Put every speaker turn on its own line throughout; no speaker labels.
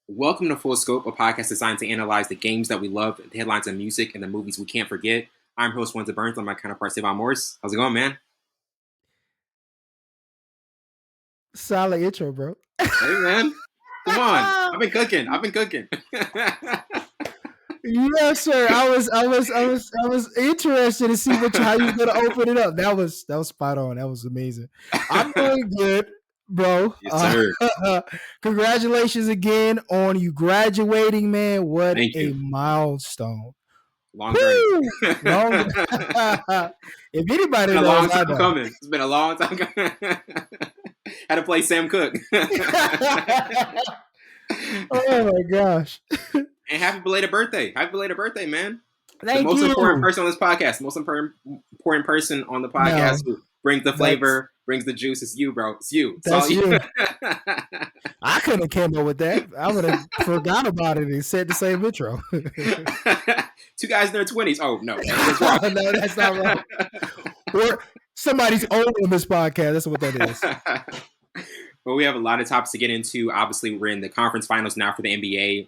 Welcome to Full Scope, a podcast designed to analyze the games that we love, the headlines of music, and the movies we can't forget. I'm host Wenzel Burns. I'm my counterpart, Savon Morris. How's it going, man?
Solid intro, bro.
Hey, man. Come on. I've been cooking.
Yes, sir. I was interested to see how you was gonna open it up. That was spot on. That was amazing. I'm doing good, bro.
Yes, sir.
Congratulations again on you graduating, man. What
Thank you.
milestone.
Long journey.
If anybody
it's been a
knows,
long time coming. It's been a long time coming. Had to play Sam Cooke.
Oh my gosh.
And happy belated birthday. Happy belated birthday, man.
Thank
the most
you.
important person on this podcast. Most important person on the podcast who brings the flavor, brings the juice. It's you, bro. It's you.
That's you. I couldn't have came up with that. I would have forgot about it and said the same intro.
Two guys in their 20s. Oh, no. That's
wrong. No, that's not wrong. Or somebody's old on this podcast. That's what that is.
Well, we have a lot of topics to get into. Obviously, we're in the conference finals now for the NBA.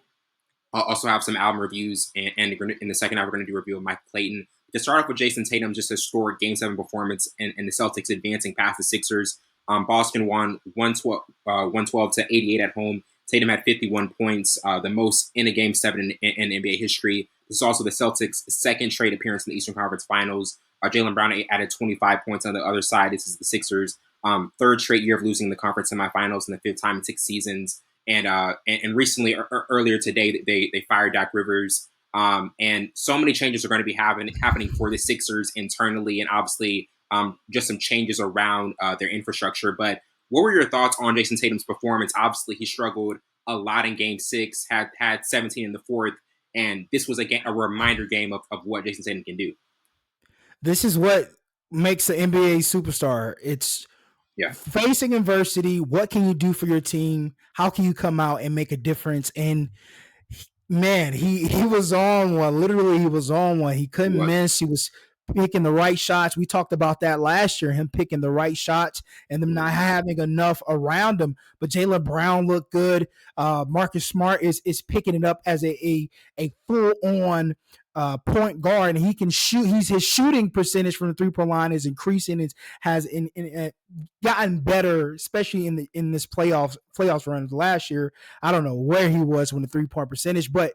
I'll also have some album reviews, and in the second half, we're going to do a review of Mike Clayton. To start off with Jayson Tatum, just a historic Game 7 performance, and the Celtics advancing past the Sixers. Boston won 112 to 88 at home. Tatum had 51 points, the most in a Game 7 in NBA history. This is also the Celtics' second straight appearance in the Eastern Conference Finals. Jaylen Brown added 25 points on the other side. This is the Sixers' third straight year of losing the conference semifinals and the fifth time in 6 seasons. And recently, earlier today, they fired Doc Rivers. And so many changes are going to be happening for the Sixers internally, and obviously just some changes around their infrastructure. But what were your thoughts on Jayson Tatum's performance? Obviously, he struggled a lot in Game 6, had 17 in the fourth, and this was a reminder game of what Jayson Tatum can do.
This is what makes the NBA superstar. It's facing adversity. What can you do for your team? How can you come out and make a difference? And man, he was on one. Literally, he was on one. He couldn't miss. He was picking the right shots. We talked about that last year, him picking the right shots and them not having enough around him. But Jaylen Brown looked good. Marcus Smart is picking it up as a full-on point guard, and he can shoot. His shooting percentage from the three-point line is increasing. Has gotten better, especially in this playoffs run last year. I don't know where he was when the three-point percentage, but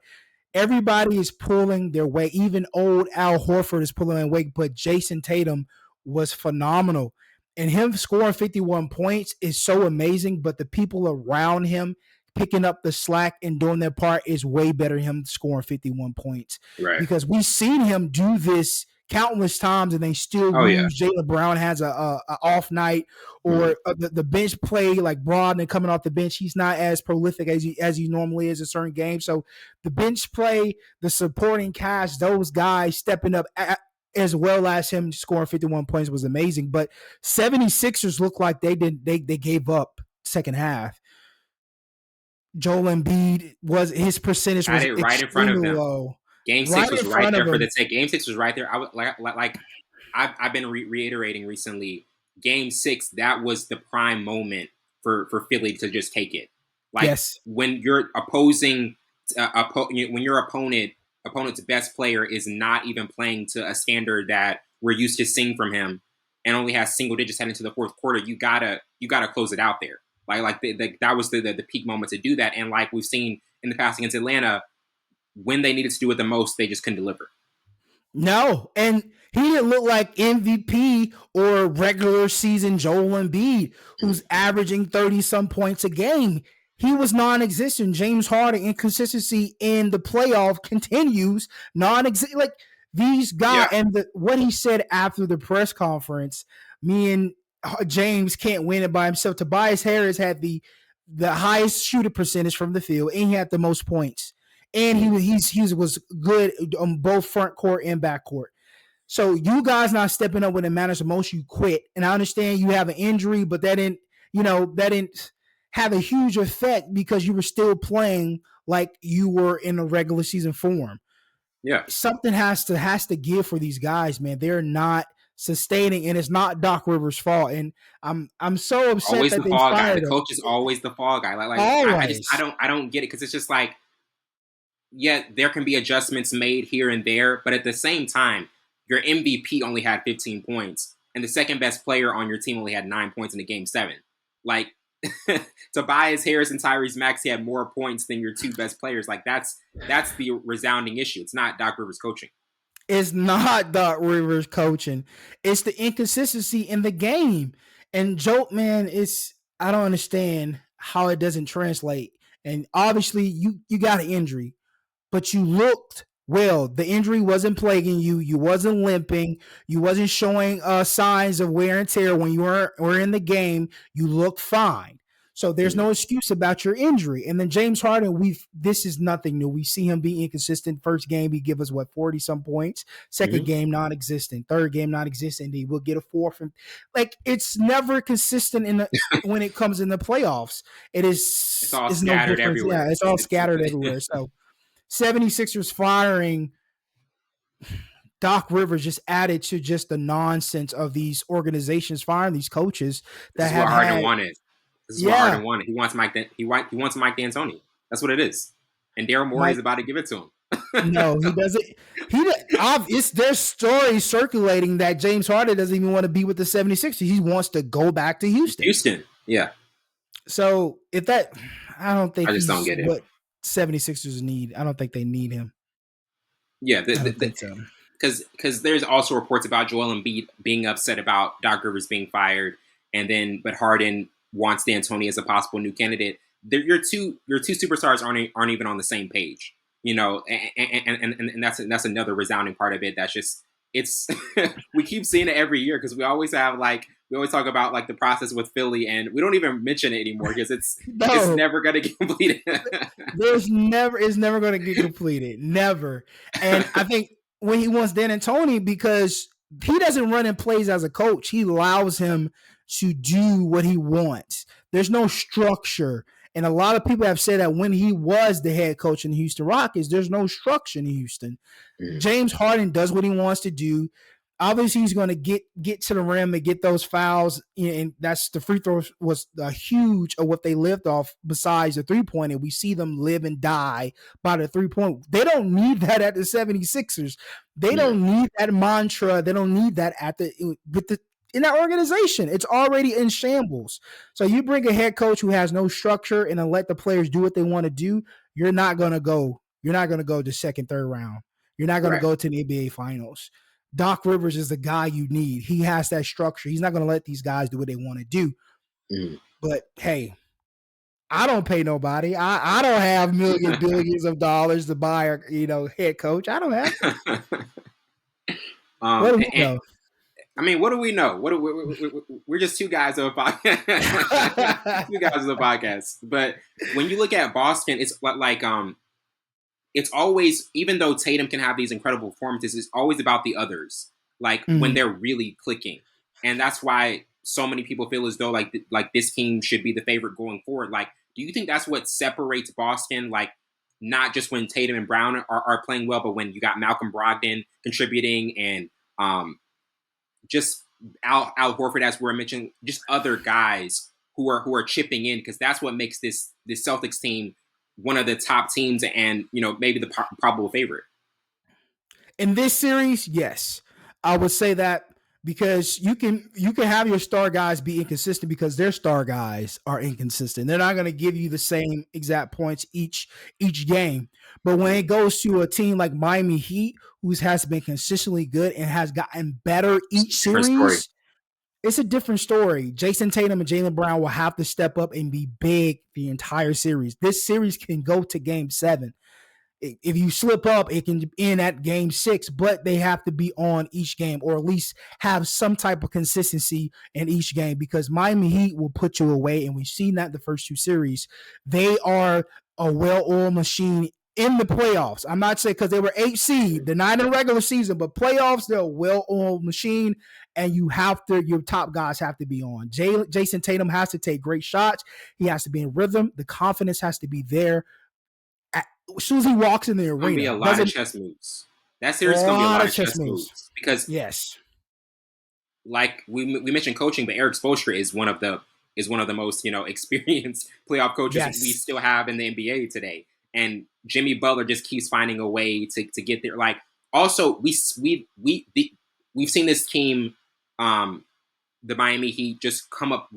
everybody is pulling their weight. Even old Al Horford is pulling their weight, but Jayson Tatum was phenomenal. And him scoring 51 points is so amazing, but the people around him picking up the slack and doing their part is way better than him scoring 51 points.
Right.
Because we've seen him do this countless times, and they still lose. Jaylen Brown has a off night, or the bench play, like Brogdon coming off the bench. He's not as prolific as he normally is in certain games. So the bench play, the supporting cast, those guys stepping up as well as him scoring 51 points was amazing. But 76ers look like they gave up second half. Joel Embiid his percentage was
right in front of them.
Low.
Game 6 was right there for the take. Game 6 was right there. I've been reiterating recently. Game 6, that was the prime moment for Philly to just take it. When your when your opponent's best player is not even playing to a standard that we're used to seeing from him, and only has single digits heading into the fourth quarter, you gotta close it out there. That was the peak moment to do that. And like we've seen in the past against Atlanta, when they needed to do it the most, they just couldn't deliver.
No, and he didn't look like MVP or regular season Joel Embiid, who's averaging 30-some points a game. He was non-existent. James Harden inconsistency in the playoff continues non-existent. Like these guys, and what he said after the press conference, me and James can't win it by himself. Tobias Harris had the highest shooting percentage from the field, and he had the most points. And he was good on both front court and back court. So you guys not stepping up when it matters the most, you quit. And I understand you have an injury, but that didn't have a huge effect because you were still playing like you were in a regular season form.
Yeah.
Something has to give for these guys, man. They're not sustaining, and it's not Doc Rivers' fault. And I'm so upset
always
that
the
they
fall guy. The
fired him.
coach is always the fall guy. I
Always.
don't get it because it's just like, yeah, there can be adjustments made here and there, but at the same time, your MVP only had 15 points, and the second best player on your team only had 9 points in the game 7. Like, Tobias Harris and Tyrese Maxey had more points than your two best players. Like, that's the resounding issue. It's not Doc Rivers coaching.
It's not Doc Rivers coaching. It's the inconsistency in the game. And Joe, man, I don't understand how it doesn't translate. And obviously, you got an injury, but you looked well. The injury wasn't plaguing you. You wasn't limping. You wasn't showing signs of wear and tear when you were in the game. You looked fine. So there's no excuse about your injury. And then James Harden, this is nothing new. We see him be inconsistent. First game, he give us 40 some points. Second game, non-existent. Third game, non-existent. He will get a fourth. And like, it's never consistent when it comes in the playoffs.
It's all scattered everywhere.
Yeah, it's all scattered everywhere. So 76ers firing Doc Rivers just added to just the nonsense of these organizations firing these coaches that
have Harden wanted. This is what Harden wanted. He wants Mike D'Antoni. That's what it is. And Daryl Morey is about to give it to him.
No, he doesn't. There's stories circulating that James Harden doesn't even want to be with the 76ers. He wants to go back to Houston.
Yeah.
So I don't think
I just don't get it.
What 76ers need. I don't think they need him.
Yeah, because there's also reports about Joel Embiid being upset about Doc Rivers being fired, but Harden wants D'Antoni as a possible new candidate. Your two superstars aren't even on the same page, and that's another resounding part of it. That's just we keep seeing it every year because we always talk about the process with Philly, and we don't even mention it anymore because it's never going to get completed.
It's never going to get completed, never. And I think when he wants D'Antoni, because he doesn't run in plays as a coach, he allows him to do what he wants. There's no structure. And a lot of people have said that when he was the head coach in the Houston Rockets, there's no structure in Houston. James Harden does what he wants to do. Obviously, he's going to get to the rim and get those fouls. And that's the free throw was huge of what they lived off besides the three-pointer. We see them live and die by the three-point. They don't need that at the 76ers. They don't need that mantra. They don't need that in that organization. It's already in shambles. So you bring a head coach who has no structure and then let the players do what they want to do, you're not going to go to second, third round. You're not going to go to the NBA Finals. Doc Rivers is the guy you need. He has that structure. He's not going to let these guys do what they want to do. But hey, I don't pay nobody. I don't have billions of dollars to buy a head coach. I don't have
what do we know? I mean, what do we know? We're just two guys of a podcast. But when you look at Boston, it's like it's always, even though Tatum can have these incredible performances, it's always about the others. Like when they're really clicking, and that's why so many people feel as though like this team should be the favorite going forward. Like, do you think that's what separates Boston? Like, not just when Tatum and Brown are playing well, but when you got Malcolm Brogdon contributing and just Al Horford, as we're mentioning, just other guys who are chipping in, because that's what makes this Celtics team one of the top teams and maybe the probable favorite.
In this series, yes, I would say that, because you can have your star guys be inconsistent because their star guys are inconsistent. They're not going to give you the same exact points each game. But when it goes to a team like Miami Heat, who has been consistently good and has gotten better each series, it's a different story. Jayson Tatum and Jaylen Brown will have to step up and be big the entire series. This series can go to game 7. If you slip up, it can end at game 6, but they have to be on each game, or at least have some type of consistency in each game, because Miami Heat will put you away. And we've seen that the first 2 series. They are a well-oiled machine in the playoffs. I'm not saying because they were 8 seed, they're not in the regular season, but playoffs, they're a well-oiled machine, and your top guys have to be on. Jayson Tatum has to take great shots. He has to be in rhythm. The confidence has to be there. As soon as he walks in the arena,
be a lot of chess moves. That series is going to be a lot of chess moves because like we mentioned coaching, but Eric Spoelstra is one of the most experienced playoff coaches we
Yes.
still have in the NBA today. And Jimmy Butler just keeps finding a way to get there. Like also we've seen this team, the Miami Heat, just come up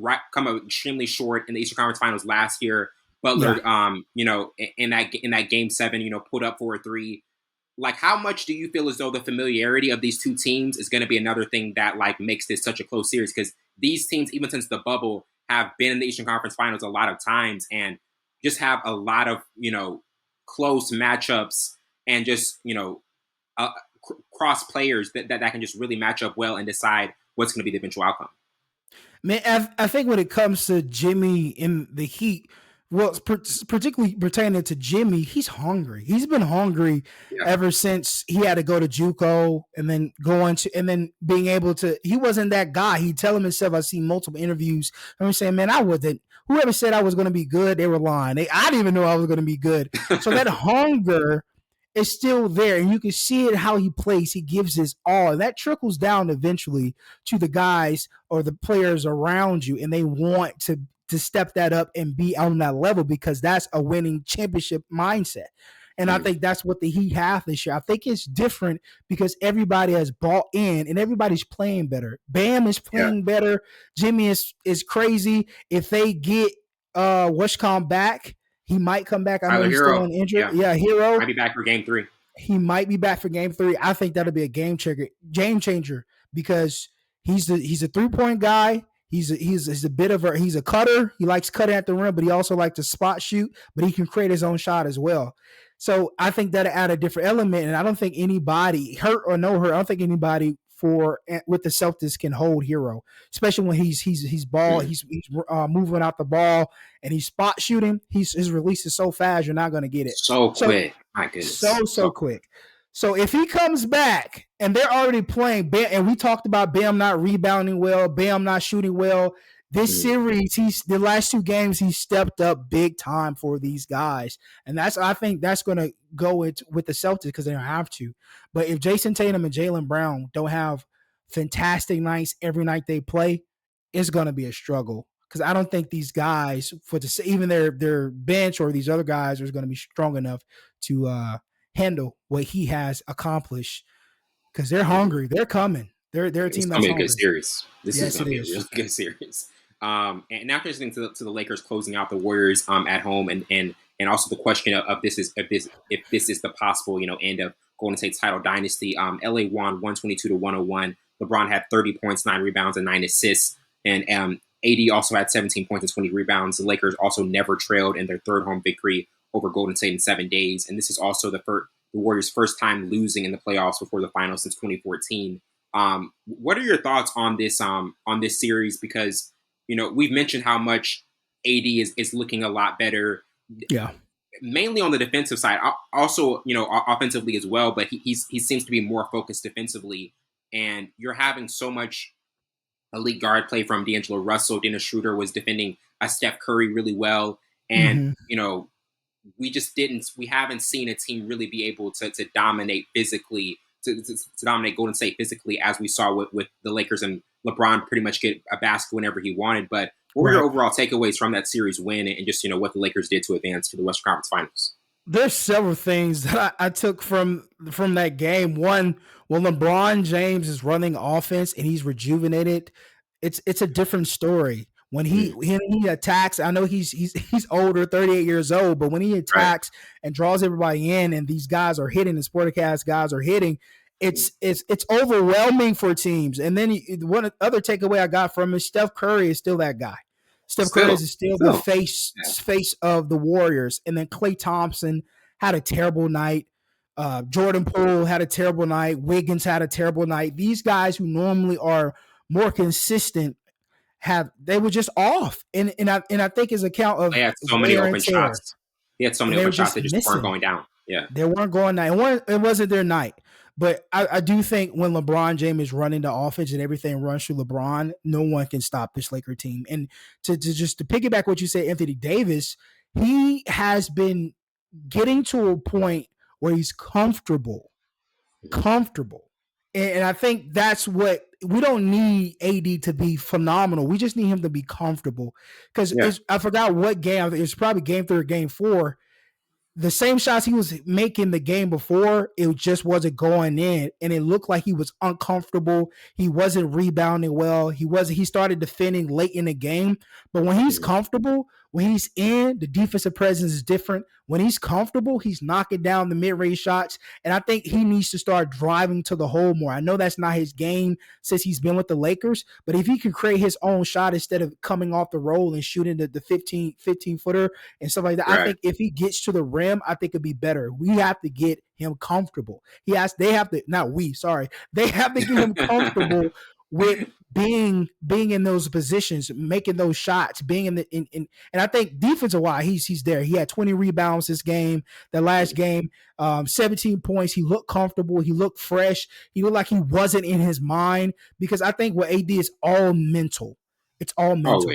extremely short in the Eastern Conference Finals last year. Butler,
Yeah.
In that game 7, put up 4-3. Like, how much do you feel as though the familiarity of these two teams is going to be another thing that like makes this such a close series? Because these teams, even since the bubble, have been in the Eastern Conference Finals a lot of times and just have a lot of close matchups and just uh, cross players that can just really match up well and decide what's going to be the eventual outcome.
Man, I think when it comes to Jimmy in the Heat, well, particularly pertaining to Jimmy, he's hungry. He's been hungry ever since he had to go to JUCO and then and then being able to. He wasn't that guy. He tell himself. I see multiple interviews. I'm saying, man, I wasn't. Whoever said I was going to be good, they were lying. I didn't even know I was going to be good. So that hunger is still there, and you can see it how he plays. He gives his all, and that trickles down eventually to the guys or the players around you, and they want to step that up and be on that level because that's a winning championship mindset. And I think that's what the Heat have this year. I think it's different because everybody has bought in and everybody's playing better. Bam is playing better. Jimmy is crazy. If they get Wishcom back, he might come back. I know he's still on injured. Yeah, Hero
might be back for game 3.
He might be back for game 3. I think that'll be a game changer because he's a 3-point guy. He's a bit of he's a cutter. He likes cutting at the rim, but he also likes to spot shoot, but he can create his own shot as well. So I think that'll add a different element. And I don't think anybody, hurt or no hurt, I don't think anybody with the Celtics can hold Hero, especially when he's moving out the ball and he's spot shooting. His release is so fast, you're not going to get it
so quick. My goodness,
so quick. So if he comes back and they're already playing Bam, and we talked about Bam not rebounding well, Bam not shooting well. This series, the last 2 games, he stepped up big time for these guys, and I think that's going to go with the Celtics because they don't have to. But if Jayson Tatum and Jaylen Brown don't have fantastic nights every night they play, it's going to be a struggle because I don't think these guys, even their bench or these other guys, are going to be strong enough to handle what he has accomplished because they're hungry. They're coming. They're a team that's hungry. It's going
to be a good series. This is going to be a really good series. And now transitioning to the Lakers closing out the Warriors at home, and also the question of if this is the possible end of Golden State's title dynasty. LA won 122-101. LeBron had 30 points, 9 rebounds, and 9 assists, and AD also had 17 points and 20 rebounds. The Lakers also never trailed in their third home victory over Golden State in 7 days, and this is also the Warriors' first time losing in the playoffs before the finals since 2014. What are your thoughts on this series? Because we've mentioned how much AD is looking a lot better.
Yeah,
mainly on the defensive side. Also, offensively as well. But he seems to be more focused defensively. And you're having so much elite guard play from D'Angelo Russell. Dennis Schroeder was defending Steph Curry really well, and we haven't seen a team really be able to dominate physically. To dominate Golden State physically, as we saw with the Lakers and LeBron pretty much get a basket whenever he wanted. But what were your overall takeaways from that series win and just what the Lakers did to advance to the Western Conference Finals?
There's several things that I took from that game. One, when LeBron James is running offense and he's rejuvenated, it's a different story. When he attacks, I know he's older, 38 years old, but when he attacks and draws everybody in, and these guys are hitting, the Sporticast guys are hitting, it's overwhelming for teams. And then one other takeaway I got from is Steph Curry is still that guy. Steph Curry is still the face of the Warriors. And then Klay Thompson had a terrible night. Jordan Poole had a terrible night. Wiggins had a terrible night. These guys who normally are more consistent they were just off. And I think his account of
they had so many open shots. He had so many open shots that just weren't going down. Yeah.
They weren't going down. It wasn't their night. But I do think when LeBron James is running the offense and everything runs through LeBron, no one can stop this Laker team. And to piggyback what you said, Anthony Davis, he has been getting to a point where he's comfortable. And I think that's what we don't need AD to be phenomenal. We just need him to be comfortable. Because I forgot what game. It was probably game 3 or game 4. The same shots he was making the game before, it just wasn't going in, and it looked like he was uncomfortable. He wasn't rebounding well. He started defending late in the game, but when he's comfortable, when he's in, the defensive presence is different. When he's comfortable, he's knocking down the mid-range shots, and I think he needs to start driving to the hole more. I know that's not his game since he's been with the Lakers, but if he can create his own shot instead of coming off the roll and shooting the 15-footer and stuff like that, I think if he gets to the rim, I think it'd be better. We have to get him comfortable. They have to get him comfortable with being in those positions, making those shots, being and I think defensive wise, he's there. He had 20 rebounds this game, the last game, 17 points. He looked comfortable. He looked fresh. He looked like he wasn't in his mind, because I think what AD is all mental. It's all mental.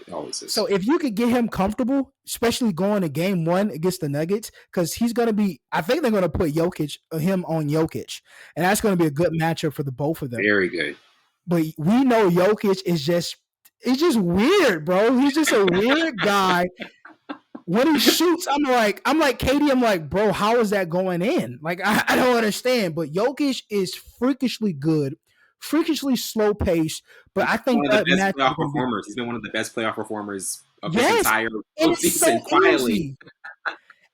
Always is.
So if you could get him comfortable, especially going to game 1 against the Nuggets, because he's going to be, I think they're going to put him on Jokic, and that's going to be a good matchup for the both of them.
Very good.
But we know Jokic is just weird, bro. He's just a weird guy. When he shoots, I'm like KD, I'm like, bro, how is that going in? Like, I don't understand. But Jokic is freakishly good, freakishly slow paced, but I think
that best playoff performers. He's been one of the best playoff performers of his entire season, quietly.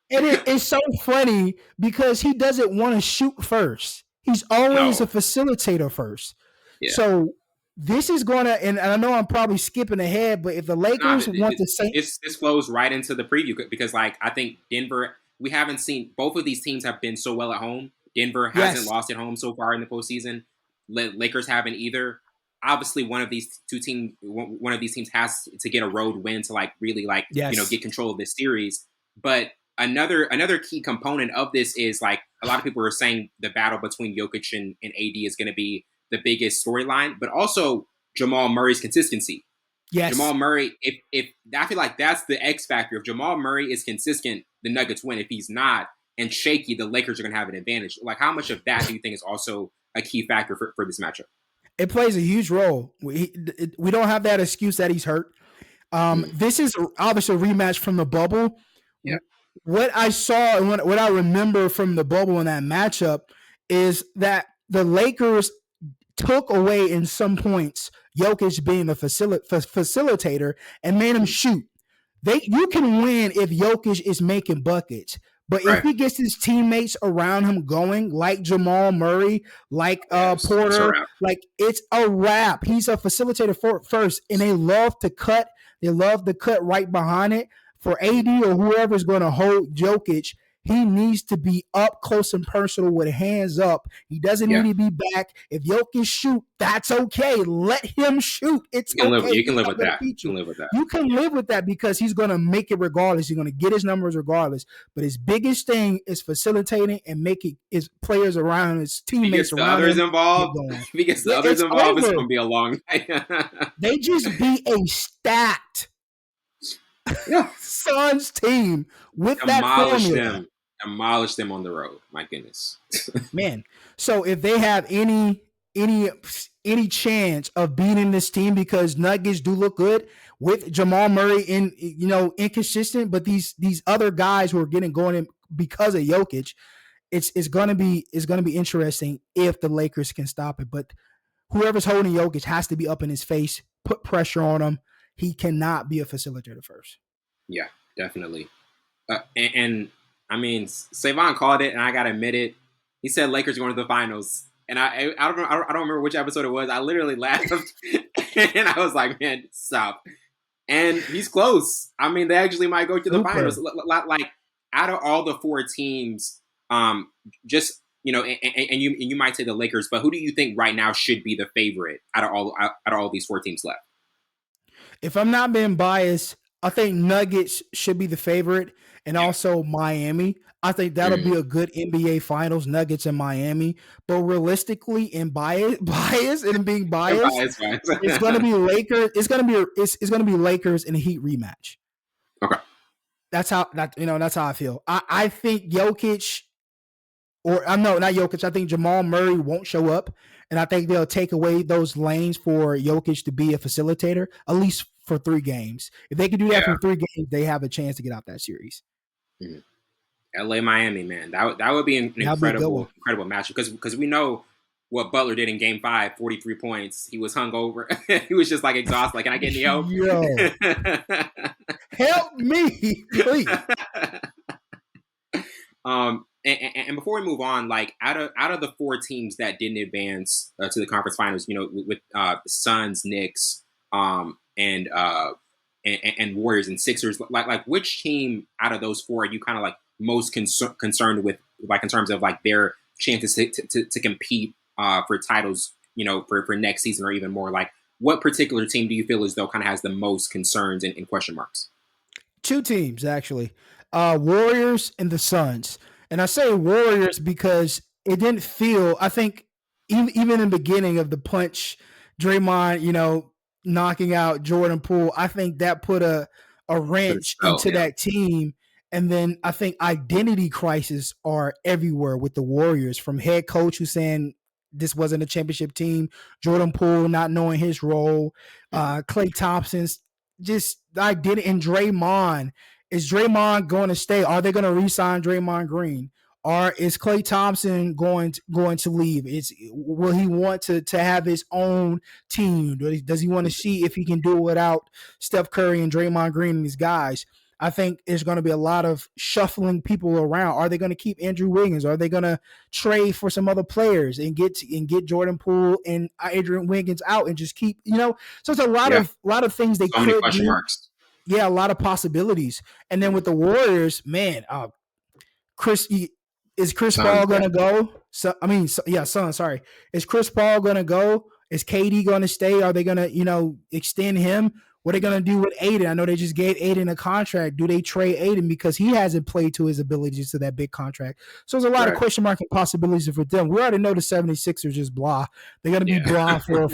And it's so funny because he doesn't want to shoot first. He's always a facilitator first. Yeah. So this is going to, and I know I'm probably skipping ahead, but if the Lakers want to say
this flows right into the preview, because like I think Denver, we haven't seen, both of these teams have been so well at home. Denver hasn't lost at home so far in the postseason. Lakers haven't either. Obviously, one of these teams has to get a road win to like really get control of this series. But another key component of this is, like, a lot of people are saying the battle between Jokic and AD is going to be the biggest storyline, but also Jamal Murray's consistency.
Yes,
Jamal Murray. If I feel like that's the X factor. If Jamal Murray is consistent, the Nuggets win. If he's not and shaky, the Lakers are going to have an advantage. Like, how much of that do you think is also a key factor for this matchup?
It plays a huge role. We don't have that excuse that he's hurt. This is obviously a rematch from the bubble.
Yeah.
What I saw and what I remember from the bubble in that matchup is that the Lakers took away in some points Jokic being the facilitator and made him shoot. You can win if Jokic is making buckets. But if he gets his teammates around him going, like Jamal Murray, like Porter, it's a wrap. He's a facilitator first, and they love to cut. They love to cut right behind it. For AD or whoever's going to hold Jokic, he needs to be up close and personal with hands up. He doesn't need to be back. If Jokic shoot, that's okay. Let him shoot. It's okay.
You can live with that.
You can live with that because he's going to make it regardless. He's going to get his numbers regardless. But his biggest thing is facilitating and making his players around, his teammates around him.
If he gets the others involved, it's going to be a long night.
They just beat a stacked Suns team with that formula.
Demolish them on the road. My goodness.
Man. So if they have any chance of beating this team, because Nuggets do look good with Jamal Murray inconsistent, but these other guys who are getting going in because of Jokic, it's gonna be interesting if the Lakers can stop it. But whoever's holding Jokic has to be up in his face, put pressure on him. He cannot be a facilitator first.
Yeah, definitely. And I mean, Savon called it, and I gotta admit it. He said Lakers going to the finals, and I don't know. I don't remember which episode it was. I literally laughed, and I was like, "Man, stop!" And he's close. I mean, they actually might go to the finals. Like, out of all the 4 teams, just and you might say the Lakers, but who do you think right now should be the favorite out of all these 4 teams left?
If I'm not being biased, I think Nuggets should be the favorite, and also Miami. I think that'll be a good NBA Finals, Nuggets and Miami. But realistically, in bias and being biased, it's going to be Lakers. It's going to be Lakers in a Heat rematch.
Okay,
that's how I feel. I think Jokic or I know not Jokic. I think Jamal Murray won't show up, and I think they'll take away those lanes for Jokic to be a facilitator, at least for 3 games. If they can do that for 3 games, they have a chance to get out that series.
Mm-hmm. LA Miami, man, that would be an incredible match because we know what Butler did in Game 5, 43 points. He was hungover. He was just like exhausted. Like, can I get any help?
Yo, help me, please.
And before we move on, like out of the 4 teams that didn't advance to the conference finals, with the Suns, Knicks, and Warriors and Sixers, like which team out of those 4 are you kind of like most concerned with, like in terms of like their chances to compete for titles, for next season or even more? Like, what particular team do you feel as though kind of has the most concerns and question marks?
2 teams actually, Warriors and the Suns. And I say Warriors because it didn't feel. I think even in the beginning of the punch, Draymond, knocking out Jordan Poole, I think that put a wrench into that team. And then I think identity crises are everywhere with the Warriors, from head coach who's saying this wasn't a championship team, Jordan Poole not knowing his role, Klay Thompson's just identity, and Draymond. Is Draymond going to stay? Are they going to re-sign Draymond Green? Or is Klay Thompson going to leave? Will he want to have his own team? Does he want to see if he can do it without Steph Curry and Draymond Green and these guys? I think there's going to be a lot of shuffling people around. Are they going to keep Andrew Wiggins? Are they going to trade for some other players and get Jordan Poole and Adrian Wiggins out and just keep, So it's a lot of things they could do.
Marks.
Yeah, a lot of possibilities. And then with the Warriors, man, is Chris Paul going to go? Sorry. Is Chris Paul going to go? Is KD going to stay? Are they going to, extend him? What are they going to do with Aiden? I know they just gave Aiden a contract. Do they trade Aiden because he hasn't played to his abilities to that big contract? So there's a lot of question mark and possibilities for them. We already know the 76ers just blah. They're going to be blah for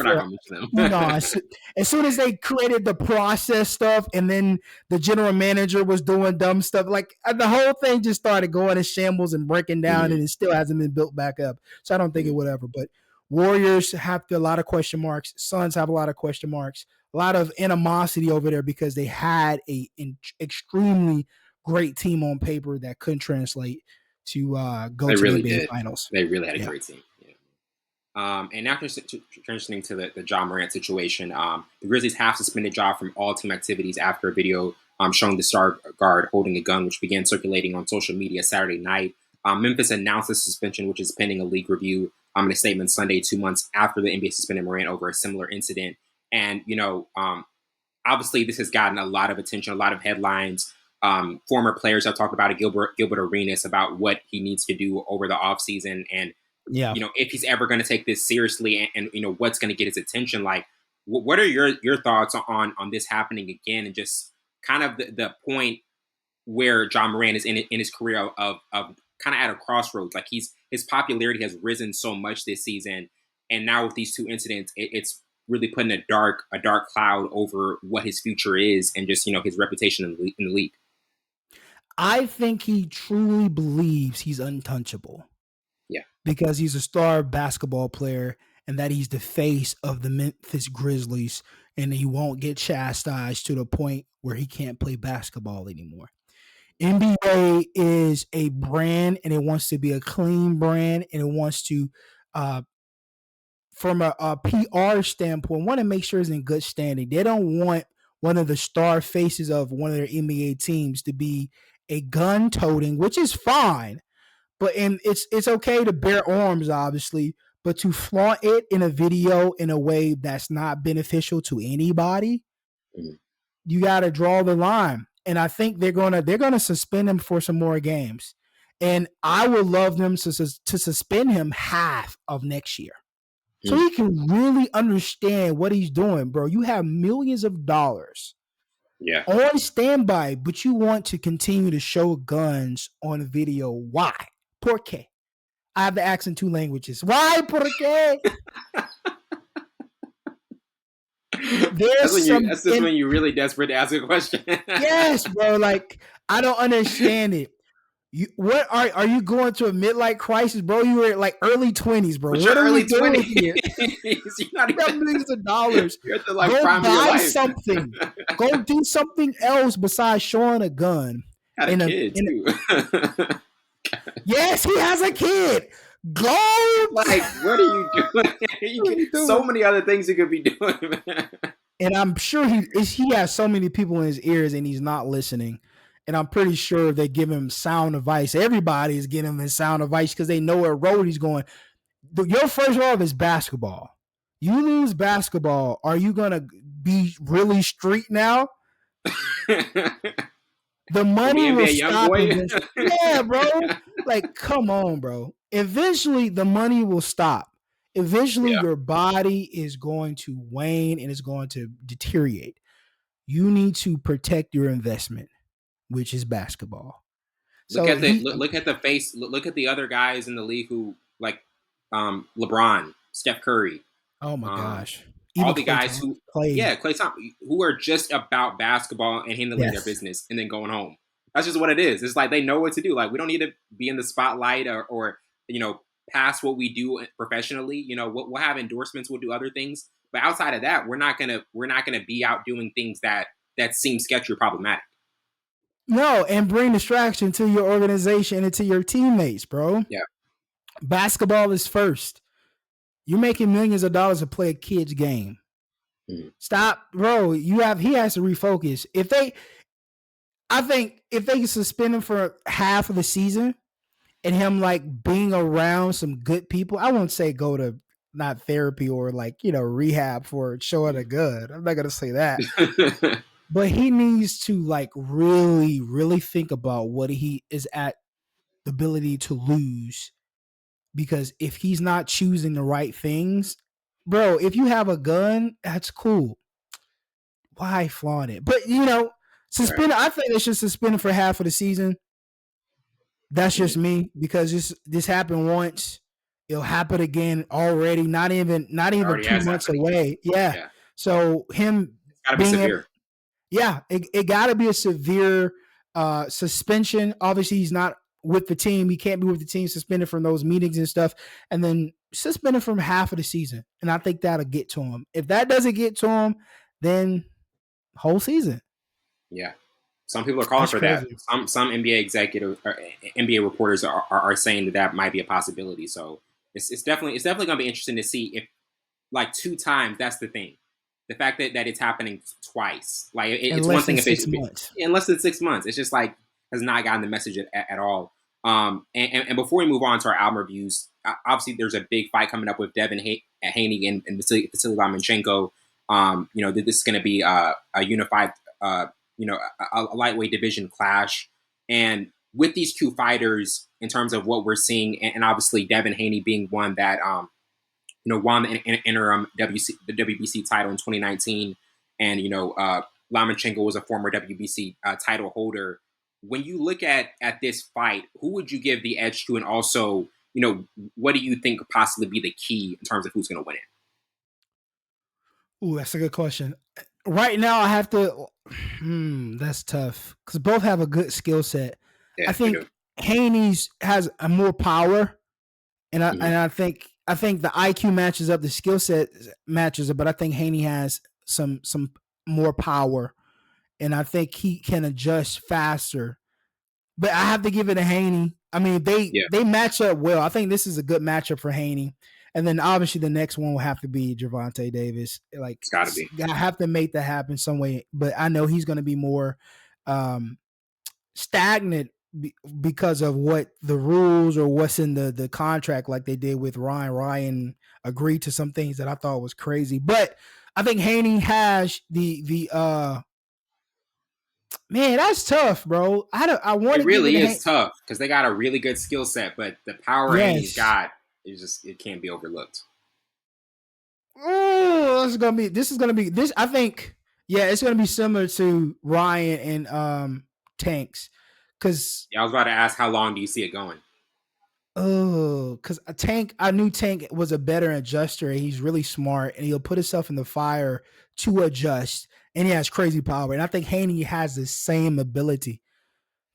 as soon as they created the process stuff and then the general manager was doing dumb stuff, like the whole thing just started going in shambles and breaking down, and it still hasn't been built back up. So I don't think it would ever. But Warriors have a lot of question marks. Suns have a lot of question marks. A lot of animosity over there because they had an extremely great team on paper that couldn't translate to go to the NBA Finals.
They really had a great team. Yeah. And now transitioning to the Ja Morant situation, the Grizzlies have suspended Ja from all team activities after a video showing the star guard holding a gun, which began circulating on social media Saturday night. Memphis announced the suspension, which is pending a league review, in a statement Sunday, 2 months after the NBA suspended Morant over a similar incident. And, obviously this has gotten a lot of attention, a lot of headlines. Former players have talked about it, Gilbert Arenas, about what he needs to do over the offseason. And, if he's ever going to take this seriously and what's going to get his attention. Like, what are your thoughts on this happening again? And just kind of the point where Ja Morant is in his career of kind of at a crossroads. Like, his popularity has risen so much this season. And now with these 2 incidents, it's really putting a dark cloud over what his future is and just, his reputation in the league.
I think he truly believes he's untouchable.
Yeah.
Because he's a star basketball player and that he's the face of the Memphis Grizzlies and he won't get chastised to the point where he can't play basketball anymore. NBA is a brand and it wants to be a clean brand and it wants to, from a PR standpoint, want to make sure it's in good standing. They don't want one of the star faces of one of their NBA teams to be a gun toting, which is fine, but it's okay to bear arms, obviously, but to flaunt it in a video in a way that's not beneficial to anybody, you got to draw the line. And I think they're gonna suspend him for some more games, and I would love them to suspend him half of next year. So he can really understand what he's doing, bro. You have millions of dollars on standby, but you want to continue to show guns on video. Why? Por qué? I have to ask in 2 languages. Why? Por qué?
That's just when you're really desperate to ask a question.
Yes, bro. Like, I don't understand it. What are you going to a midlife crisis, bro? You were like early 20s, bro.
What's
What
your
are
early
we doing
20s?
here?
You're not
You have
even,
millions of dollars.
you're at the like
Go
prime of your
buy
life.
something. Go do something else besides showing a gun.
Had a kid too.
Yes, he has a kid. Go.
Like, what are you doing? So many other things you could be doing, man.
And I'm sure he has so many people in his ears and he's not listening. And I'm pretty sure they give him sound advice. Everybody is giving him sound advice because they know where road he's going. Your first love is basketball. You lose basketball, are you gonna be really street now? The money will stop eventually. Yeah, bro. Like, come on, bro. Eventually, the money will stop. Eventually, your body is going to wane and it's going to deteriorate. You need to protect your investment, which is basketball.
Look at the face. Look at the other guys in the league who like LeBron, Steph Curry.
Oh my gosh!
Even all the guys Klay Thompson, who are just about basketball and handling their business and then going home. That's just what it is. It's like they know what to do. Like we don't need to be in the spotlight or past what we do professionally. We'll have endorsements. We'll do other things. But outside of that, we're not gonna be out doing things that seem sketchy or problematic.
No, and bring distraction to your organization and to your teammates, bro.
Yeah.
Basketball is first. You're making millions of dollars to play a kid's game. Mm-hmm. Stop, bro. He has to refocus. I think if they suspend him for half of the season and him like being around some good people, I won't say go to not therapy or rehab for showing a gun. I'm not gonna say that. But he needs to like really, really think about what he is at the ability to lose. Because if he's not choosing the right things, bro, if you have a gun, that's cool. Why flaunt it? But suspend. Right. I think they should suspend it for half of the season. That's just me because this happened once. It'll happen again already. Not even 2 months away. Yeah. So him
it's gotta be severe.
It got to be a severe suspension. Obviously, he's not with the team. He can't be with the team, suspended from those meetings and stuff, and then suspended from half of the season. And I think that'll get to him. If that doesn't get to him, then whole season.
Yeah. Some people are calling for that. Some NBA executives or NBA reporters are saying that might be a possibility. So it's definitely going to be interesting to see if like 2 times. That's the thing. The fact that it's happening twice, like it's one thing if it's in less than 6 months. It's just like has not gotten the message at all. And before we move on to our album reviews, obviously there's a big fight coming up with Devin Haney and Vasily Lomachenko. This is going to be a unified, a lightweight division clash. And with these 2 fighters, in terms of what we're seeing, and obviously Devin Haney being one that won the interim the WBC title in 2019, and Lomachenko was a former WBC title holder. When you look at this fight, who would you give the edge to, and also, what do you think could possibly be the key in terms of who's going to win it?
Ooh, that's a good question. Right now, I have to. That's tough because both have a good skill set. Yeah, I think Haney's has a more power, and I think the IQ matches up, the skill set matches up, but I think Haney has some more power, and I think he can adjust faster. But I have to give it to Haney. I mean, they match up well. I think this is a good matchup for Haney. And then obviously the next one will have to be Gervonta Davis. Like,
it's got to be.
I have to make that happen some way. But I know he's going to be more stagnant because of what the rules or what's in the contract, like they did with Ryan. Ryan agreed to some things that I thought was crazy. But I think Haney has the man, that's tough, bro. I want
it really is tough because they got a really good skill set, but the power Haney's got it can't be overlooked.
Oh, this is gonna be this. I think it's gonna be similar to Ryan and Tanks. Cause
I was about to ask, how long do you see it going?
Oh, because I knew Tank was a better adjuster. He's really smart, and he'll put himself in the fire to adjust, and he has crazy power. And I think Haney has the same ability.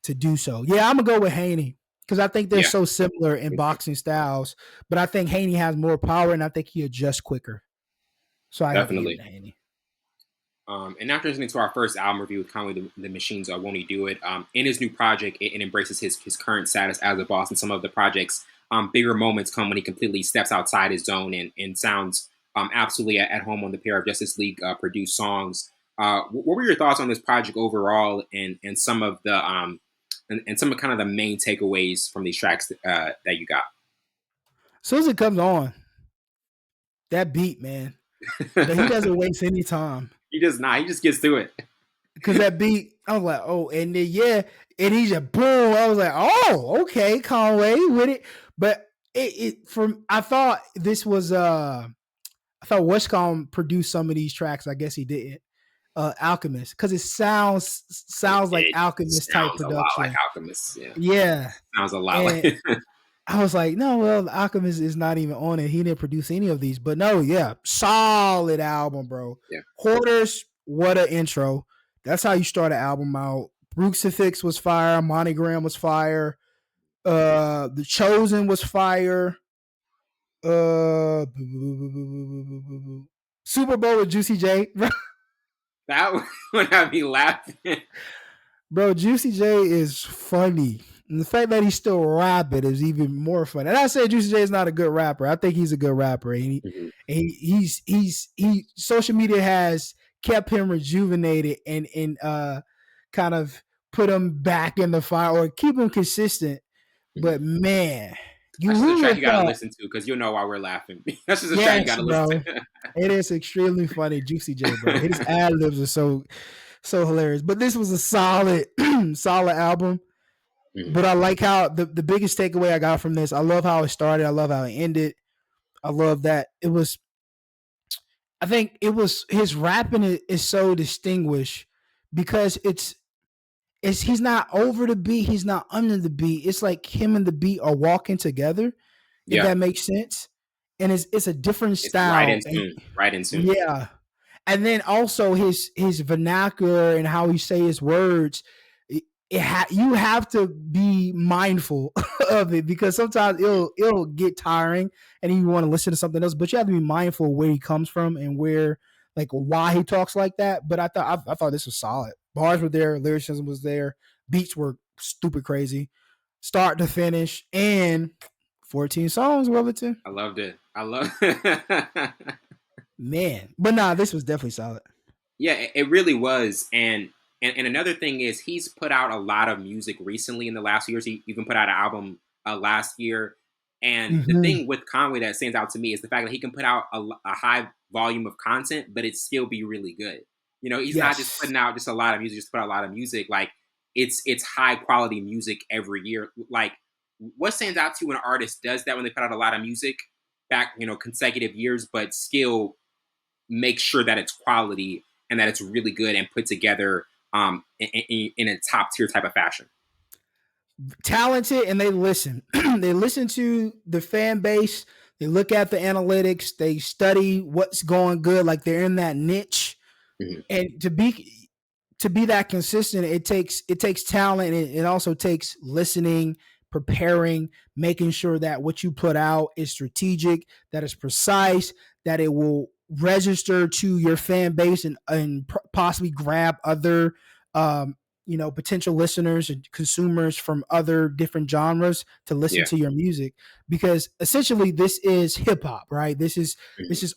to do so. Yeah, I'm gonna go with Haney because I think they're
Yeah,
so similar in boxing styles, but I think Haney has more power and I think he adjusts quicker. So I have to give it
definitely.
to Haney.
And after listening to our first album review with Conway the Machines, Won't He Do It? In his new project, it embraces his current status as a boss. And some of the project's bigger moments come when he completely steps outside his zone and sounds absolutely at home on the pair of Justice League produced songs. What were your thoughts on this project overall, and some of the and some of kind of the main takeaways from these tracks that you got?
As soon as it comes on, that beat, man, he doesn't waste any time.
He does not. He just gets through it.
Because that beat, I was like, oh, and then yeah, and he just boom. I was like, oh, okay, Conway with it. But I thought this was I thought Westcom produced some of these tracks. I guess he didn't. Alchemist, because it sounds like
It
Alchemist type
sounds a lot like
production.
Alchemist. Yeah,
Yeah.
sounds a lot
And
like.
I was like, no, well, the Alchemist is not even on it. He didn't produce any of these. But no, yeah, solid album, bro.
Yeah.
Quarters, what an intro. That's how you start an album out. Bruxifix was fire. Monogram was fire. The Chosen was fire. Super Bowl with Juicy J.
That would have me laughing.
Bro, Juicy J is funny. And the fact that he's still rapping is even more funny. And I say Juicy J is not a good rapper. I think he's a good rapper. And he social media has kept him rejuvenated and kind of put him back in the fire or keep him consistent. But man,
that's just a track you gotta listen to because you'll know why we're laughing. That's just a track you gotta listen to.
It is extremely funny, Juicy J, bro. His ad libs are so hilarious. But this was a solid album. Mm-hmm. But I like how the biggest takeaway I got from this, I love how it started. I love how it ended. I love that I think it was his rapping is so distinguished because he's not over the beat, he's not under the beat. It's like him and the beat are walking together, if that makes sense. And it's a different style.
Right in tune.
Yeah. And then also his vernacular and how he say his words, you have to be mindful of it because sometimes it'll get tiring and you want to listen to something else, but you have to be mindful of where he comes from and why he talks like that. But I thought this was solid. Bars were there, lyricism was there, beats were stupid crazy, start to finish, and 14 songs, Wellington.
I loved it. I love it.
Man. But nah, this was definitely solid.
Yeah, it really was. And another thing is he's put out a lot of music recently in the last few years. He even put out an album last year. And the thing with Conway that stands out to me is the fact that he can put out a high volume of content, but it still be really good. You know, he's not just putting out just a lot of music, just put out a lot of music. Like it's high quality music every year. Like what stands out to you when an artist does that when they put out a lot of music back, consecutive years, but still make sure that it's quality and that it's really good and put together in a top tier type of fashion.
Talented, and they listen. They listen to the fan base. They look at the analytics. They study what's going good. Like they're in that niche, and to be that consistent, it takes talent. And it also takes listening, preparing, making sure that what you put out is strategic, that is precise, that it will register to your fan base and possibly grab other potential listeners and consumers from other different genres to listen to your music, because essentially this is hip hop, right? This is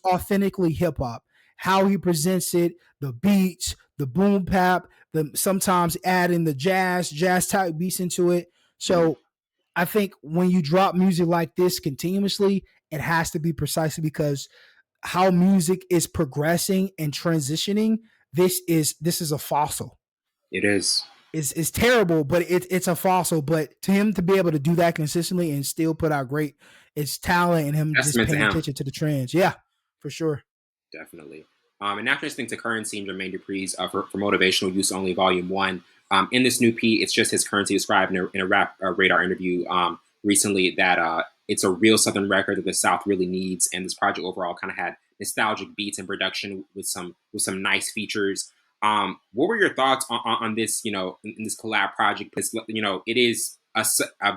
authentically hip hop. How he presents it, the beats, the boom bap, sometimes adding the jazz type beats into it. So I think when you drop music like this continuously, it has to be precisely because how music is progressing and transitioning. This is a fossil.
It is.
It's terrible, but it's a fossil. But to him to be able to do that consistently and still put out great, it's talent and him just paying attention to the trends. Yeah, for sure.
Definitely. And after listening to Currency and Jermaine Dupri's for Motivational Use Only Volume 1, in this new P, it's just his Currency described in a Rap Radar interview recently that it's a real Southern record that the South really needs, and this project overall kind of had nostalgic beats and production with some nice features. What were your thoughts on this, in this collab project? Because, it is a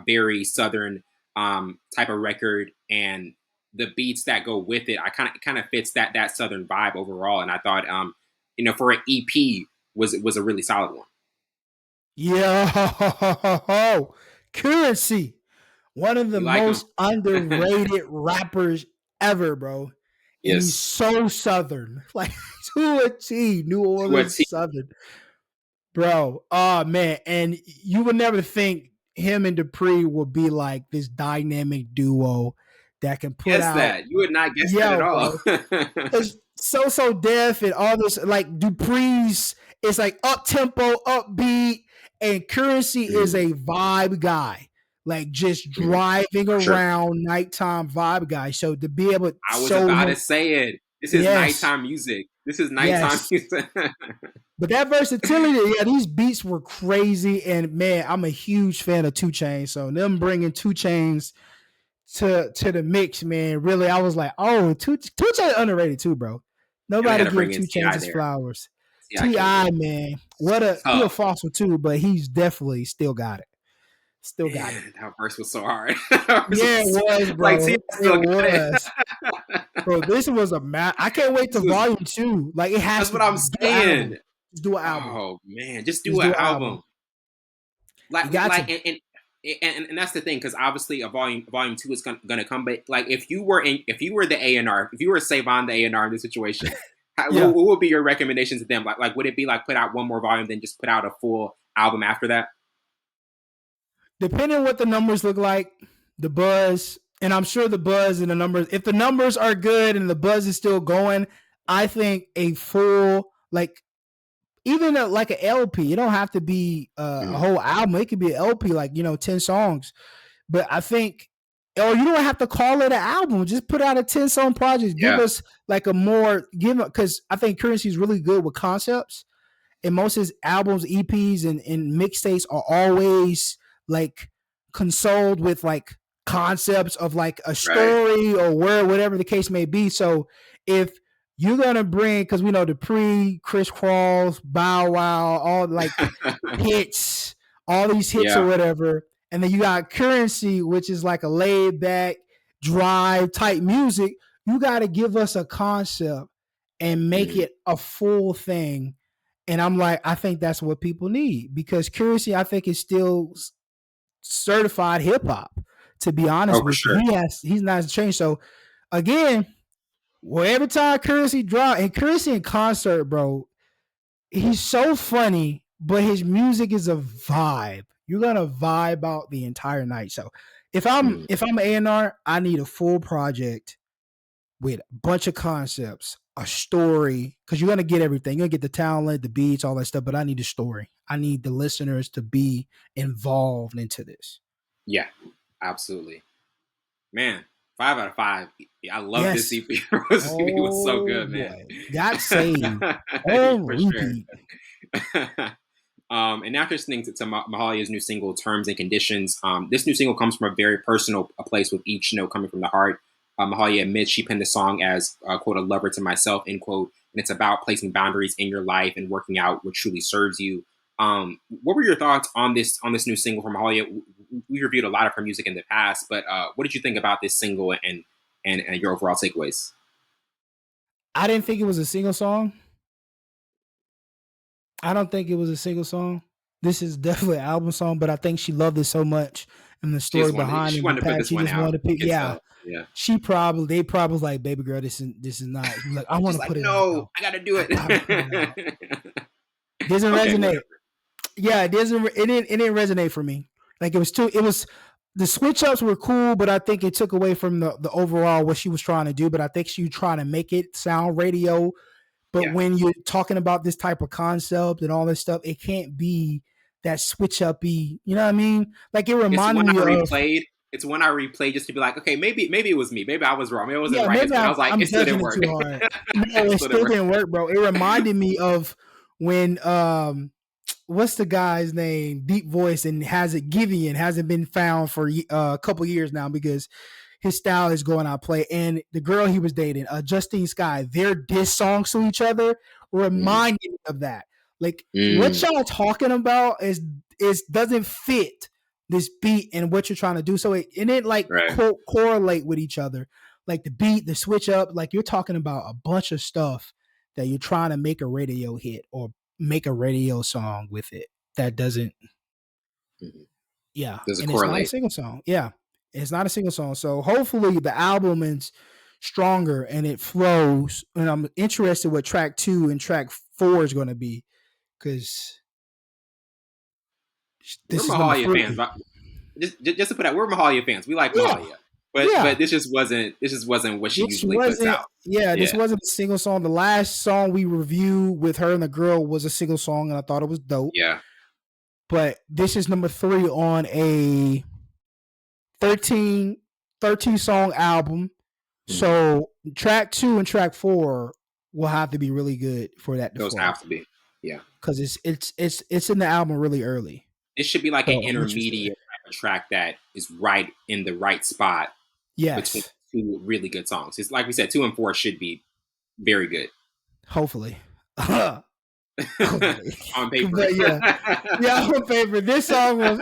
very Southern type of record, and the beats that go with it, it kind of fits that Southern vibe overall. And I thought, for an EP was a really solid one.
Yo, Currency, one of the most underrated rappers ever, bro.
Yes.
And he's so Southern, like to a T, New Orleans Southern, bro. Oh man, and you would never think him and Dupri would be like this dynamic duo that can put out.
That you would not guess that at all.
It's so deaf and all this, like Dupri's is like up tempo, upbeat, and Currency is a vibe guy, like just driving around nighttime vibe guy. So to be able,
I was about to say it. This is nighttime music. This is nighttime music.
But that versatility, these beats were crazy, and man, I'm a huge fan of 2 Chainz. So them bringing 2 Chainz to the mix, man. Really, I was like, oh, 2 Chainz underrated too, bro. Nobody gives 2 Chainz his flowers. T.I., man, he a fossil too, but he's definitely still got it. Still got it.
That verse was so hard.
It was, bro. Like, it was. Bro, this was I can't wait to volume 2. Like, it has.
That's what I'm saying.
Just do an album.
Oh man, just do an album. Like, and that's the thing, because obviously a volume 2 is gonna come. But like, if you were the A&R, if you were Savon the A&R in this situation, what would be your recommendation to them? Like, would it be like put out one more volume, then just put out a full album after that?
Depending on what the numbers look like, the buzz, and I'm sure the buzz and the numbers. If the numbers are good and the buzz is still going, I think a full, like, even like an LP. It don't have to be a whole album. It could be an LP, like 10 songs. But I think, or you don't have to call it an album. Just put out a 10-song project. Give us like a more because I think Currency is really good with concepts, and most of his albums, EPs, and mixtapes are always like consoled with like concepts of like a story or whatever the case may be. So if you're gonna bring, because we know Dupri, Criss Cross, Bow Wow, all like hits, all these hits or whatever, and then you got Currency, which is like a laid back, drive type music. You got to give us a concept and make it a full thing. And I'm like, I think that's what people need, because Currency, I think, is still certified hip hop. To be honest with you, he's not changed. So again, every time Currency drop, and Currency in concert, bro, he's so funny, but his music is a vibe. You're gonna vibe out the entire night. So if I'm A&R, I need a full project with a bunch of concepts, a story, because you're gonna get everything. You're gonna get the talent, the beats, all that stuff, but I need a story. I need the listeners to be involved into this.
Yeah, absolutely. Man, 5 out of 5. I love this EP. This EP was so good, man.
Got saved. Repeat.
And after listening to Mahalia's new single, Terms and Conditions, this new single comes from a very personal place, with each note coming from the heart. Mahalia admits she penned the song as, quote, a lover to myself, end quote, and it's about placing boundaries in your life and working out what truly serves you. What were your thoughts on this new single from Mahalia? We reviewed a lot of her music in the past, but what did you think about this single and your overall takeaways?
I didn't think it was a single song. I don't think it was a single song. This is definitely an album song, but I think she loved it so much, and the story behind it. She just wanted to pick. Yeah. They probably was like, baby girl, this is not. Like, I want to put it.
No, I gotta do it.
Doesn't resonate. Yeah, it doesn't. It didn't resonate for me. Like, it was the switch ups were cool, but I think it took away from the overall what she was trying to do. But I think she was trying to make it sound radio. But when you're talking about this type of concept and all this stuff, it can't be that switch uppy. You know what I mean? Like, it reminded me of.
It's one I replayed just to be like, okay, maybe it was me. Maybe I was wrong. Maybe I wasn't right. I was like, it still didn't work.
No, it still didn't work, bro. It reminded me of when what's the guy's name? Deep Voice and hasn't been found for a couple years now, because his style is going out play. And the girl he was dating, Justine Skye, their diss songs to each other reminded me of that. Like what y'all talking about is doesn't fit this beat and what you're trying to do. So it like correlate with each other. Like the beat, the switch up, like you're talking about a bunch of stuff that you're trying to make a radio hit or make a radio song with it that doesn't. Yeah,
doesn't
and
correlate.
It's not a single song. Yeah, it's not a single song. So hopefully the album is stronger and it flows. And I'm interested what track 2 and track 4 is going to be, because
we're Mahalia fans. Just to put out, we're Mahalia fans. We like Mahalia. But this just wasn't what she usually puts out.
Yeah, this wasn't a single song. The last song we reviewed with her and the girl was a single song, and I thought it was dope.
Yeah.
But this is number 3 on a 13 song album. So track 2 and track 4 will have to be really good for that to
Those have to be. Yeah.
Because it's in the album really early.
It should be like an intermediate track that is right in the right spot.
Yes.
Between 2 really good songs. It's like we said, 2 and 4 should be very good.
Hopefully.
On paper.
But yeah, on paper. This song was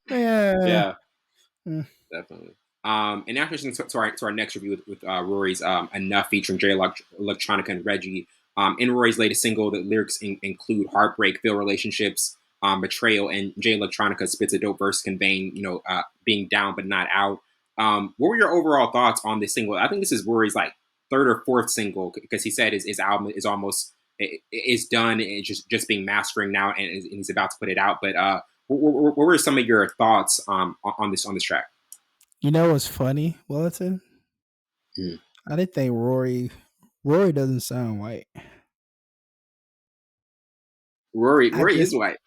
yeah. Definitely. And now to our next review with Rory's Enough featuring Jay Electronica and Reggie. In Rory's latest single, the lyrics include heartbreak, failed relationships, betrayal, and Jay Electronica spits a dope verse conveying, being down but not out. What were your overall thoughts on this single? I think this is Rory's like 3rd or 4th single, because he said his album is almost is done and just being mastering now, and he's about to put it out. But what were some of your thoughts on this track?
You know what's funny, Wellington? I didn't think Rory doesn't sound white.
Rory is white.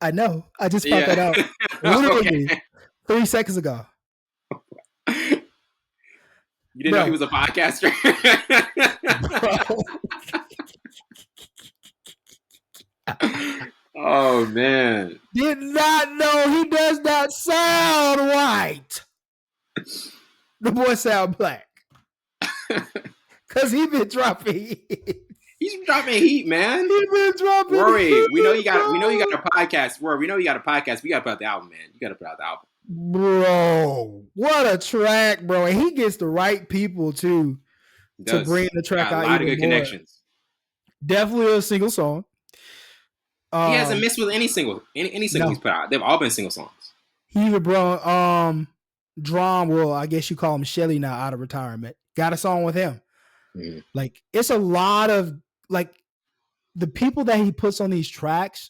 I know. I just found that out literally 3 seconds ago.
You didn't know he was a podcaster? Oh, man.
Did not know he does not sound white. The boy sound black. Because he been dropping heat.
He's dropping heat, man.
He been dropping
Rory,
heat.
we know you got a podcast. Rory, we know you got a podcast. We got to put out the album, man. You got to put out the album.
Bro, what a track, bro. And he gets the right people, too, to bring the track out.
A lot of good connections.
Definitely a single song.
He hasn't missed with any single he's put out. They've all been single songs.
He even brought Drum, well, I guess you call him Shelly now, out of retirement. Got a song with him. Like, it's a lot of, like, the people that he puts on these tracks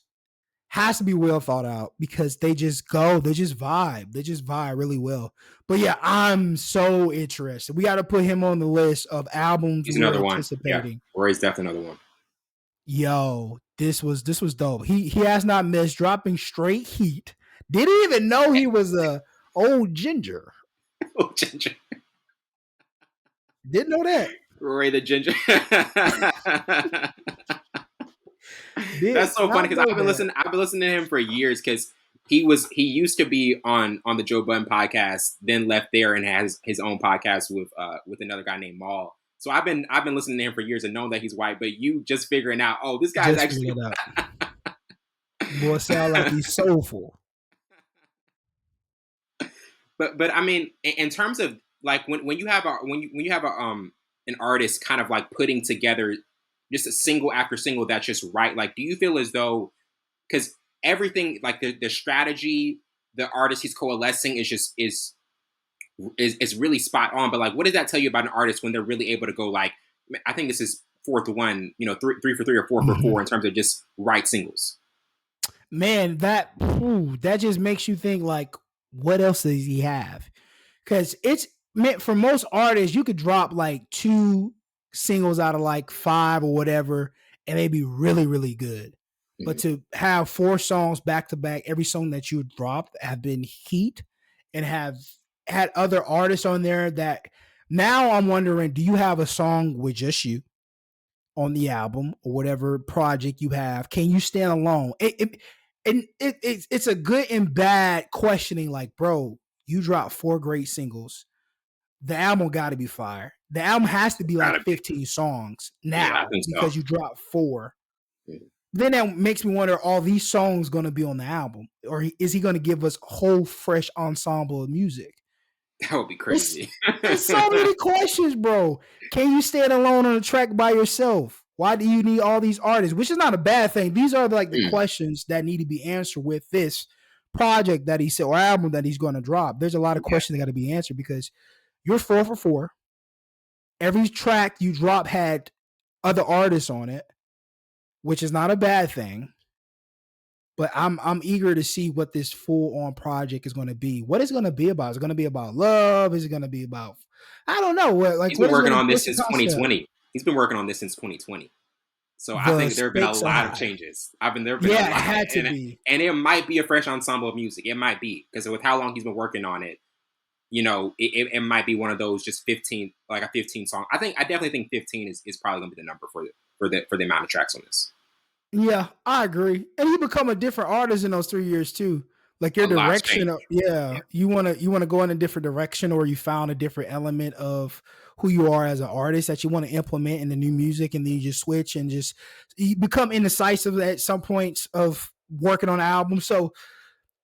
has to be well thought out, because they just vibe really well. But yeah, I'm so interested. We got to put him on the list of albums.
He's another one. Yeah. Rory's definitely another one.
Yo, this was dope. He has not missed, dropping straight heat. Didn't even know he was a old ginger.
Old ginger.
Didn't know that.
Rory the ginger. That's so funny, because I've been listening to him for years, because he used to be on the Joe Budden podcast, then left there and has his own podcast with another guy named Maul. So I've been listening to him for years and known that he's white, but you just figuring out, oh, this guy's actually
boy, sound like he's soulful.
But I mean, in terms of like when you have an artist kind of like putting together just a single after single that's just right, like, do you feel as though, because everything, like the strategy, the artist he's coalescing is really spot on, but like, what does that tell you about an artist when they're really able to go, like, I think this is 4 to 1, 3 for 3 or 4 for 4 in terms of just right singles?
Man, that just makes you think, like, what else does he have? Because it's meant for most artists, you could drop like 2 singles out of like 5 or whatever, and they'd be really, really good. Mm-hmm. But to have 4 songs back to back, every song that you dropped have been heat, and have had other artists on there that now I'm wondering, do you have a song with just you on the album or whatever project you have? Can you stand alone? It's a good and bad questioning. Like, bro, you dropped 4 great singles. The album got to be fire. The album has to be like 15 songs now because you dropped 4. Then that makes me wonder, are these songs going to be on the album? Or is he going to give us a whole fresh ensemble of music?
That would be crazy.
There's so many questions, bro. Can you stand alone on a track by yourself? Why do you need all these artists? Which is not a bad thing. These are like the questions that need to be answered with this project that he said, or album that he's going to drop. There's a lot of questions that got to be answered because you're 4 for 4. Every track you drop had other artists on it, which is not a bad thing. But I'm eager to see what this full-on project is going to be. What is it going to be about? Is it going to be about love? Is it going to be about, I don't know. Like,
he's been working on this since 2020. He's been working on this since 2020. So I think there have been a lot of changes. There have been a lot.
It had to be.
And it might be a fresh ensemble of music. It might be. Because with how long he's been working on it, you know, it might be one of those just 15, like a 15 song. I definitely think 15 is probably going to be the number for the amount of tracks on this.
Yeah, I agree. And you become a different artist in those 3 years too. Like your direction, you want to go in a different direction, or you found a different element of who you are as an artist that you want to implement in the new music, and then you just switch and just you become indecisive at some points of working on an album. So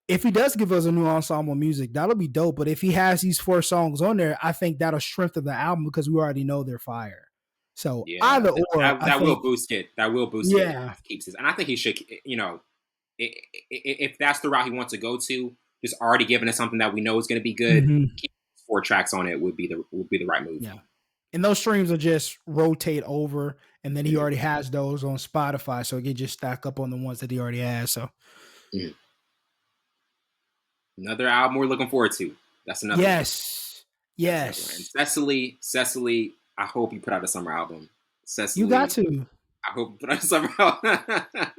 if he does give us a new ensemble music, that'll be dope. But if he has these 4 songs on there, I think that'll strengthen the album because we already know they're fire. So either or,
that will boost it. That will boost it. Keeps this, and I think he should. You know, if that's the route he wants to go to, just already giving us something that we know is going to be good. Keep 4 tracks on it would be the right move.
Yeah, and those streams will just rotate over, and then he already has those on Spotify, so it can just stack up on the ones that he already has. So
another album we're looking forward to. That's another.
Yes.
Cecily. I hope you put out a summer album. Cecily,
you got to.
I hope you put out a summer album.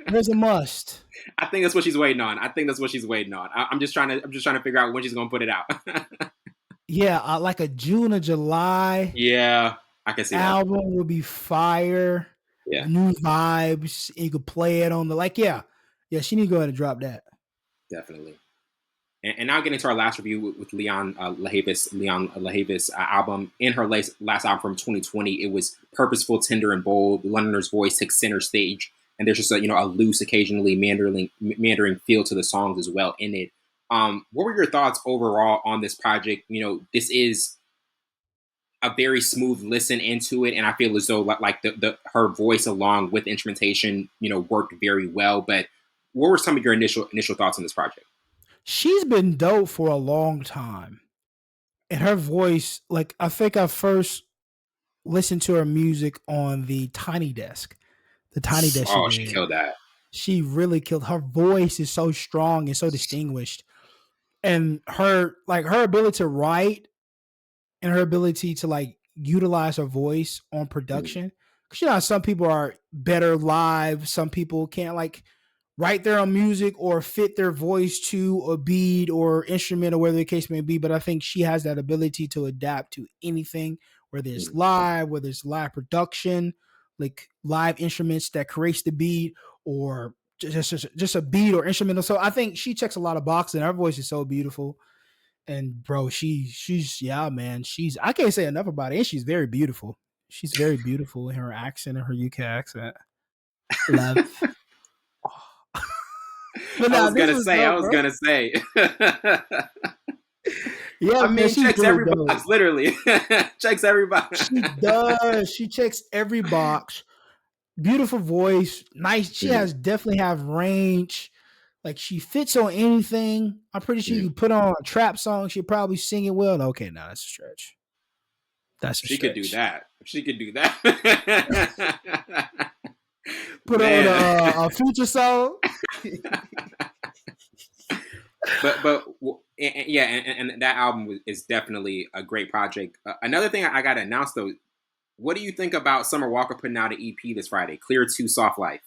There's a must.
I think that's what she's waiting on. I'm just trying to figure out when she's gonna put it out.
Yeah, like a June or July.
Yeah, I can see
album
that.
would be fire.
Yeah,
new vibes. You could play it on the she need to go ahead and drop that.
Definitely. And now getting to our last review with Leon LaHavis album. In her last album from 2020, it was purposeful, tender, and bold. Londoner's voice takes center stage, and there's just a loose, occasionally meandering feel to the songs as well in it. What were your thoughts overall on this project? You know, this is a very smooth listen into it, and I feel as though like her voice along with instrumentation, worked very well. But what were some of your initial thoughts on this project?
She's been dope for a long time. And her voice, like, I think I first listened to her music on the Tiny Desk. The Tiny Desk.
Oh, she killed that.
She really killed. Her voice is so strong and so distinguished. And her ability to write and her ability to utilize her voice on production. Because some people are better live. Some people can't write their own music or fit their voice to a beat or instrument or whatever the case may be. But I think she has that ability to adapt to anything, whether it's live, whether it's live production, like live instruments that creates the beat, or just a beat or instrumental. So I think she checks a lot of boxes, and her voice is so beautiful. And bro, she's man, I can't say enough about it. And she's very beautiful. She's very beautiful in her accent and her UK accent. Love.
I was gonna say.
Yeah,
I mean, checks every box, literally. Checks every box.
She does. She checks every box. Beautiful voice, nice. She definitely have range. Like, she fits on anything. I'm pretty sure you put on a trap song, she'd probably sing it well. Okay, no, that's a stretch.
She could do that.
Put on a Future song.
but yeah, and that album is definitely a great project. Another thing I got to announce though, what do you think about Summer Walker putting out an EP this Friday? Clear 2 Soft Life.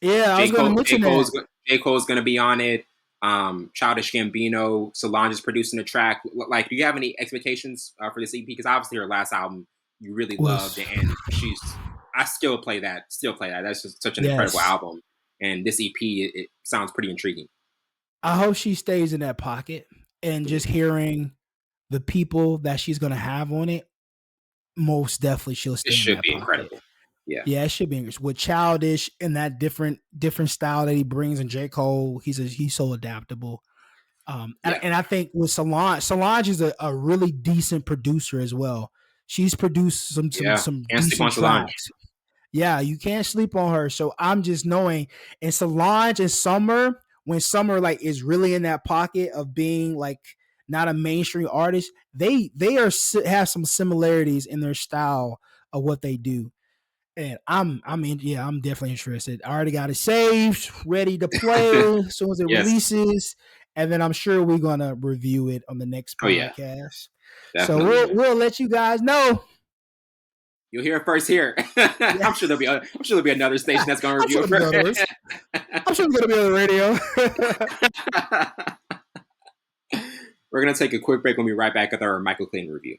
Yeah, I was going to mention that.
J. Cole's going to be on it. Childish Gambino, Solange is producing the track. Like, do you have any expectations for this EP? Because obviously her last album you really loved, and I still play that. That's just such an incredible album. And this EP, it sounds pretty intriguing.
I hope she stays in that pocket, and just hearing the people that she's going to have on it most definitely she'll
It
stay in
should
that
be
pocket.
incredible. Yeah.
Yeah, it should be English with Childish and that different style that he brings. And J. Cole, he's so adaptable. And I think with Solange is a really decent producer as well. She's produced some
Can't sleep on
decent
Solange.
tracks. Yeah, you can't sleep on her. So I'm just knowing, and Solange and Summer, when Summer like is really in that pocket of being like not a mainstream artist, they have some similarities in their style of what they do. And I'm definitely interested. I already got it saved, ready to play as soon as it releases, and then I'm sure we're gonna review it on the next podcast. So we'll let you guys know.
You'll hear it first here. I'm sure there'll be another station that's gonna review it first.
I'm sure it's gonna be on the radio.
We're gonna take a quick break. We'll be right back with our Michael Clayton review.